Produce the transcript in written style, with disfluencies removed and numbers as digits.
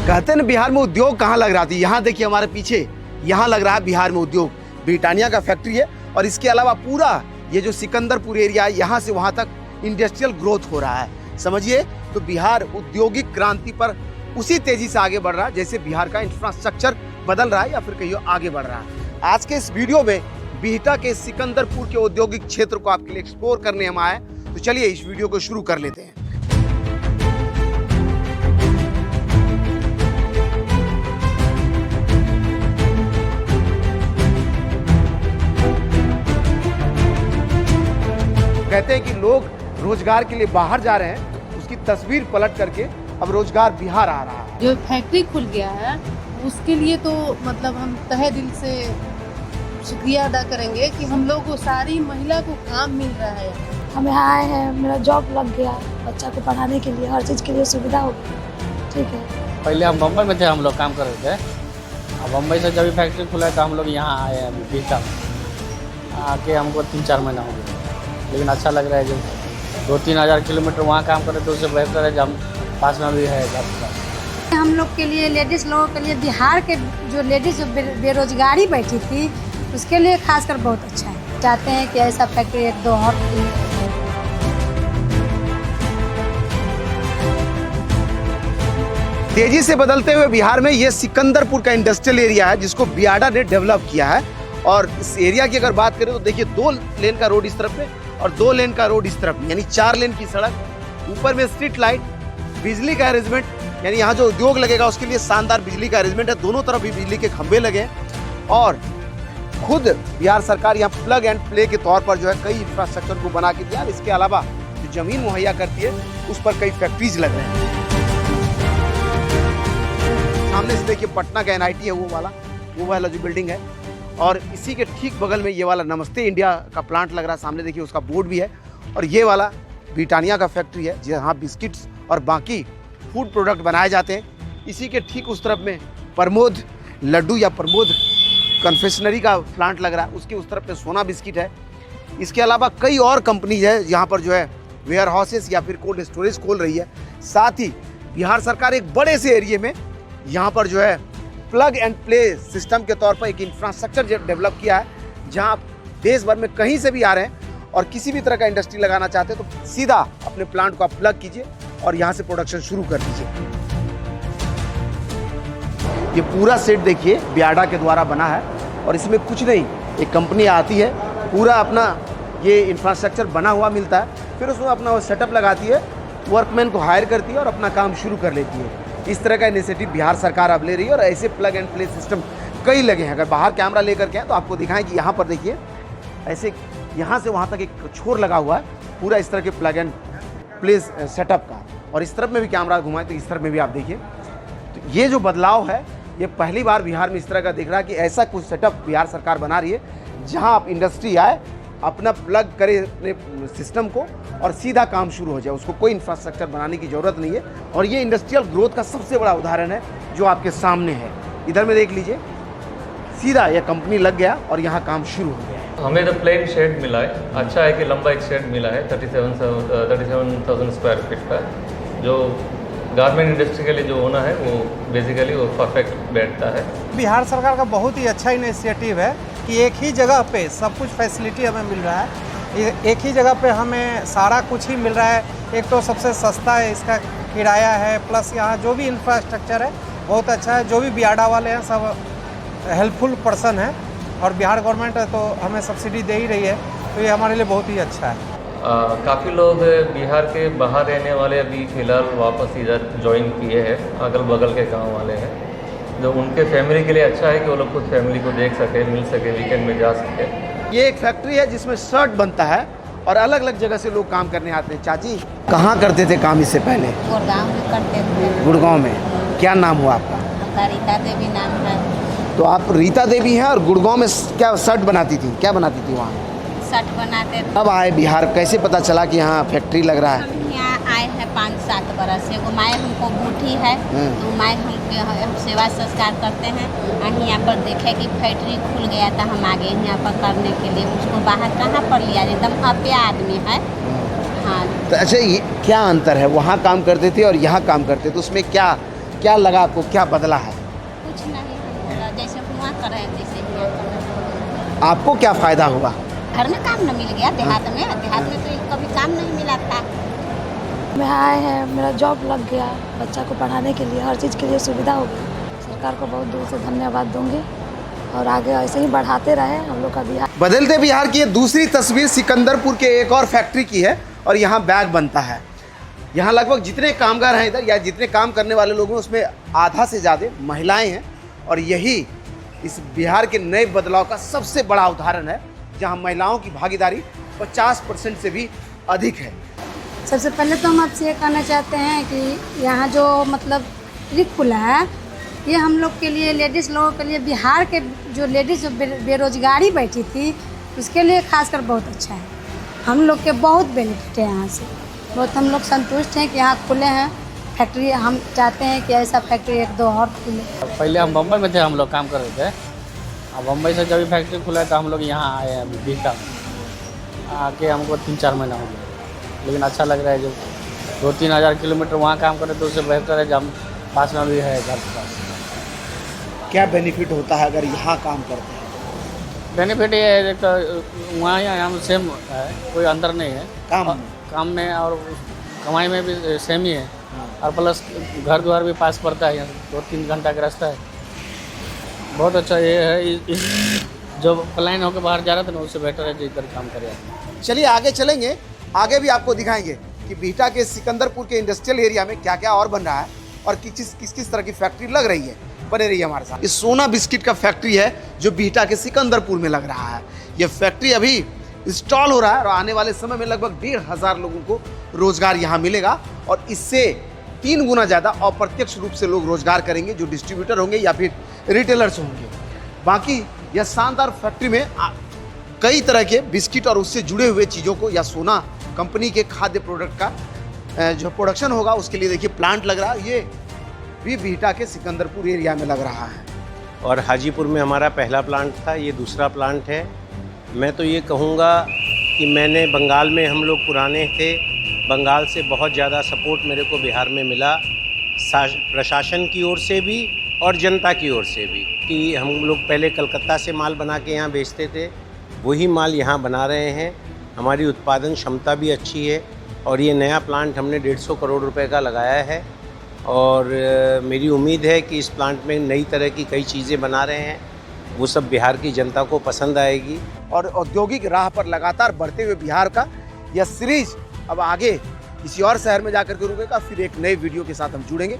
कहते हैं ना बिहार में उद्योग कहाँ लग रहा था। यहाँ देखिए हमारे पीछे, यहाँ लग रहा है बिहार में उद्योग। ब्रिटानिया का फैक्ट्री है और इसके अलावा पूरा ये जो सिकंदरपुर एरिया है, यहाँ से वहाँ तक इंडस्ट्रियल ग्रोथ हो रहा है। समझिए तो बिहार औद्योगिक क्रांति पर उसी तेजी से आगे बढ़ रहा है जैसे बिहार का इंफ्रास्ट्रक्चर बदल रहा है या फिर कहीं आगे बढ़ रहा है। आज के इस वीडियो में बिहटा के सिकंदरपुर के औद्योगिक क्षेत्र को आपके लिए एक्सप्लोर करने हम आए। तो चलिए इस वीडियो को शुरू कर लेते हैं। कहते हैं कि लोग रोजगार के लिए बाहर जा रहे हैं, उसकी तस्वीर पलट करके अब रोजगार बिहार आ रहा है। जो फैक्ट्री खुल गया है उसके लिए तो मतलब हम तहे दिल से शुक्रिया अदा करेंगे कि हम लोग को सारी महिला को काम मिल रहा है। हम यहाँ आए हैं, मेरा जॉब लग गया, बच्चा को पढ़ाने के लिए हर चीज़ के लिए सुविधा हो गई। ठीक है, पहले हम बम्बई में थे, हम लोग काम कर रहे थे। अब बम्बई से जब फैक्ट्री खुला तो हम लोग यहाँ आए हैं बिहटा में। आके हमको 3-4 महीना हो गया, लेकिन अच्छा लग रहा है। जो 2-3 हज़ार किलोमीटर वहाँ काम करें तो उससे बेहतर है जब पास में भी है। हम लोग के लिए, लेडीज़ लोगों के लिए, बिहार के जो लेडीज़ जो बेरोजगारी बैठी थी उसके लिए खासकर बहुत अच्छा है। चाहते हैं कि ऐसा फैक्ट्री एक दो और तेजी से बदलते हुए बिहार में ये सिकंदरपुर का इंडस्ट्रियल एरिया है जिसको बियाडा ने डेवलप किया है। और इस एरिया की अगर बात करें तो देखिए 2 लेन का रोड इस तरफ में और 2 लेन का रोड इस तरफ में, यानी 4 लेन की सड़क। ऊपर में स्ट्रीट लाइट, बिजली का अरेंजमेंट, यानी यहाँ जो उद्योग लगेगा उसके लिए शानदार बिजली का अरेंजमेंट है। दोनों तरफ भी बिजली के खंभे लगे हैं और खुद बिहार सरकार यहाँ प्लग एंड प्ले के तौर पर जो है कई इंफ्रास्ट्रक्चर को बना के दिया। इसके अलावा जो जमीन मुहैया करती है उस पर कई फैक्ट्रीज लग रहे हैं। सामने से देखिए पटना का NIT है, वो वाला जो बिल्डिंग है, और इसी के ठीक बगल में ये वाला नमस्ते इंडिया का प्लांट लग रहा है। सामने देखिए उसका बोर्ड भी है। और ये वाला ब्रिटानिया का फैक्ट्री है जहाँ बिस्किट्स और बाकी फूड प्रोडक्ट बनाए जाते हैं। इसी के ठीक उस तरफ में प्रमोद लड्डू या प्रमोद कन्फेक्शनरी का प्लांट लग रहा है। उसके उस तरफ में सोना बिस्किट है। इसके अलावा कई और कंपनीज है यहाँ पर जो है वेयर हाउसेस या फिर कोल्ड स्टोरेज खोल रही है। साथ ही बिहार सरकार एक बड़े से एरिया में यहाँ पर जो है प्लग एंड प्ले सिस्टम के तौर पर एक इंफ्रास्ट्रक्चर डेवलप किया है, जहाँ आप देश भर में कहीं से भी आ रहे हैं और किसी भी तरह का इंडस्ट्री लगाना चाहते हैं तो सीधा अपने प्लांट को आप प्लग कीजिए और यहाँ से प्रोडक्शन शुरू कर दीजिए। ये पूरा सेट देखिए बियाडा के द्वारा बना है और इसमें कुछ नहीं, एक कंपनी आती है, पूरा अपना ये इंफ्रास्ट्रक्चर बना हुआ मिलता है, फिर उसमें अपना वो सेटअप लगाती है, वर्कमैन को हायर करती है और अपना काम शुरू कर लेती है। इस तरह का इनिशिएटिव बिहार सरकार अब ले रही है और ऐसे प्लग एंड प्ले सिस्टम कई लगे हैं। अगर बाहर कैमरा लेकर के आए तो आपको दिखाएं कि यहाँ पर देखिए ऐसे यहाँ से वहाँ तक एक छोर लगा हुआ है पूरा इस तरह के प्लग एंड प्ले सेटअप का। और इस तरफ में भी कैमरा घुमाएं तो इस तरफ में भी आप देखिए। तो ये जो बदलाव है ये पहली बार बिहार में इस तरह का दिख रहा है कि ऐसा कुछ सेटअप बिहार सरकार बना रही है जहाँ आप इंडस्ट्री आए, अपना प्लग करे अपने सिस्टम को और सीधा काम शुरू हो जाए। उसको कोई इंफ्रास्ट्रक्चर बनाने की ज़रूरत नहीं है। और ये इंडस्ट्रियल ग्रोथ का सबसे बड़ा उदाहरण है जो आपके सामने है। इधर में देख लीजिए, सीधा यह कंपनी लग गया और यहाँ काम शुरू हो गया। हमें तो प्लेन शेड मिला है। अच्छा है कि लंबा एक शेड मिला है 37,000 स्क्वायर फीट का, जो गारमेंट इंडस्ट्री के लिए जो होना है वो बेसिकली वो परफेक्ट बैठता है। बिहार सरकार का बहुत ही अच्छा इनिशिएटिव है कि एक ही जगह पे सब कुछ फैसिलिटी हमें मिल रहा है। एक ही जगह पे हमें सारा कुछ ही मिल रहा है। एक तो सबसे सस्ता है, इसका किराया है, प्लस यहाँ जो भी इंफ्रास्ट्रक्चर है बहुत अच्छा है। जो भी बियाडा वाले हैं सब हेल्पफुल पर्सन है और बिहार गवर्नमेंट तो हमें सब्सिडी दे ही रही है, तो ये हमारे लिए बहुत ही अच्छा है। काफ़ी लोग बिहार के बाहर रहने वाले अभी फ़िलहाल वापस इधर ज्वाइन किए हैं, अगल बगल के गांव वाले हैं, जो उनके फैमिली के लिए अच्छा है कि वो लोग खुद फैमिली को देख सके, मिल सके, वीकेंड में जा सके। ये एक फैक्ट्री है जिसमें शर्ट बनता है और अलग अलग जगह से लोग काम करने आते हैं। चाची कहाँ करते थे काम इससे पहले? गुड़गांव में करते थे। गुड़गांव में। क्या नाम हुआ आपका? रीता देवी नाम है। तो आप रीता देवी हैं और गुड़गांव में क्या शर्ट बनाती थी, क्या बनाती थी वहाँ? शर्ट बनाते थे। अब आए बिहार, कैसे पता चला कि यहाँ फैक्ट्री लग रहा है? हम यहाँ आए हैं 5-7 बरस से। एगो माए हमको बूढ़ी है तो माए हम सेवा संस्कार करते हैं और यहाँ पर देखे कि फैक्ट्री खुल गया था, हम आगे यहाँ पर करने के लिए। उसको बाहर कहाँ पर लिया, एकदम अप्य आदमी है। हाँ। तो अच्छा, ये क्या अंतर है? वहाँ काम करते थे और यहाँ काम करते थे, तो उसमें क्या क्या लगा आपको, क्या बदला है? कुछ नहीं होगा, जैसे हुआ कर रहे हैं जैसे हुआ कर रहे हैं। आपको क्या फ़ायदा हुआ? घर में काम न मिल गया, देहात में तो कभी काम नहीं मिला था। मैं आए हैं, मेरा जॉब लग गया, बच्चा को पढ़ाने के लिए हर चीज़ के लिए सुविधा हो गई। सरकार को बहुत दूर से धन्यवाद दूंगी और आगे ऐसे ही बढ़ाते रहे हम लोग का बिहार। बदलते बिहार की ये दूसरी तस्वीर सिकंदरपुर के एक और फैक्ट्री की है और यहाँ बैग बनता है। यहाँ लगभग जितने कामगार हैं इधर या जितने काम करने वाले लोग हैं उसमें आधा से ज़्यादा महिलाएं हैं और यही इस बिहार के नए बदलाव का सबसे बड़ा उदाहरण है, जहाँ महिलाओं की भागीदारी 50% से भी अधिक है। सबसे पहले तो हम आपसे ये कहना चाहते हैं कि यहाँ जो मतलब ट्रिक खुला है, ये हम लोग के लिए, लेडीज़ लोगों के लिए, बिहार के जो लेडीज़ जो बेरोजगारी बैठी थी उसके लिए खासकर बहुत अच्छा है। हम लोग के बहुत बेनिफिट है यहाँ से, बहुत हम लोग संतुष्ट हैं कि यहाँ खुले हैं फैक्ट्री। हम चाहते हैं कि ऐसा फैक्ट्री 1-2 और खुले। पहले हम बम्बई में थे, हम लोग काम कर रहे थे। अब बम्बई से जब फैक्ट्री खुला है तो हम लोग यहाँ आए हैं अभी बिहार में। आके हमको 3-4 महीना हो गया, लेकिन अच्छा लग रहा है। जो 2-3 हज़ार किलोमीटर वहाँ काम करें तो उससे बेहतर है जब हम पास में भी है घर के पास। क्या बेनिफिट होता है अगर यहाँ काम करते हैं? बेनिफिट ये है तो वहाँ यहाँ सेम है, कोई अंतर नहीं है काम में और कमाई में भी सेम ही है। और प्लस घर द्वार भी पास पड़ता है, 2-3 घंटा का रास्ता है। बहुत अच्छा ये है, इस जो प्लान होकर बाहर जा रहा था ना उससे बेटर है जो इधर काम करे। चलिए आगे चलेंगे, आगे भी आपको दिखाएंगे कि बिहटा के सिकंदरपुर के इंडस्ट्रियल एरिया में क्या क्या और बन रहा है और किस किस तरह की फैक्ट्री लग रही है। बने रहिए हमारे साथ। ये सोना बिस्किट का फैक्ट्री है जो बिहटा के सिकंदरपुर में लग रहा है। ये फैक्ट्री अभी इंस्टॉल हो रहा है और आने वाले समय में लगभग 1,500 लोगों को रोजगार यहाँ मिलेगा और इससे 3 गुना ज़्यादा अप्रत्यक्ष रूप से लोग रोजगार करेंगे, जो डिस्ट्रीब्यूटर होंगे या फिर रिटेलर्स होंगे। बाकी यह शानदार फैक्ट्री में कई तरह के बिस्किट और उससे जुड़े हुए चीज़ों को या सोना कंपनी के खाद्य प्रोडक्ट का जो प्रोडक्शन होगा उसके लिए देखिए प्लांट लग रहा है। ये भी बिहटा के सिकंदरपुर एरिया में लग रहा है। और हाजीपुर में हमारा पहला प्लांट था, ये दूसरा प्लांट है। मैं तो ये कहूँगा कि मैंने बंगाल में, हम लोग पुराने थे, बंगाल से बहुत ज़्यादा सपोर्ट मेरे को बिहार में मिला, प्रशासन की ओर से भी और जनता की ओर से भी। कि हम लोग पहले कलकत्ता से माल बना के यहाँ बेचते थे, वही माल यहाँ बना रहे हैं। हमारी उत्पादन क्षमता भी अच्छी है और ये नया प्लांट हमने 150 करोड़ रुपए का लगाया है और मेरी उम्मीद है कि इस प्लांट में नई तरह की कई चीज़ें बना रहे हैं, वो सब बिहार की जनता को पसंद आएगी। और औद्योगिक राह पर लगातार बढ़ते हुए बिहार का यह सीरीज अब आगे किसी और शहर में जाकर के रुकेगा। फिर एक नए वीडियो के साथ हम जुड़ेंगे।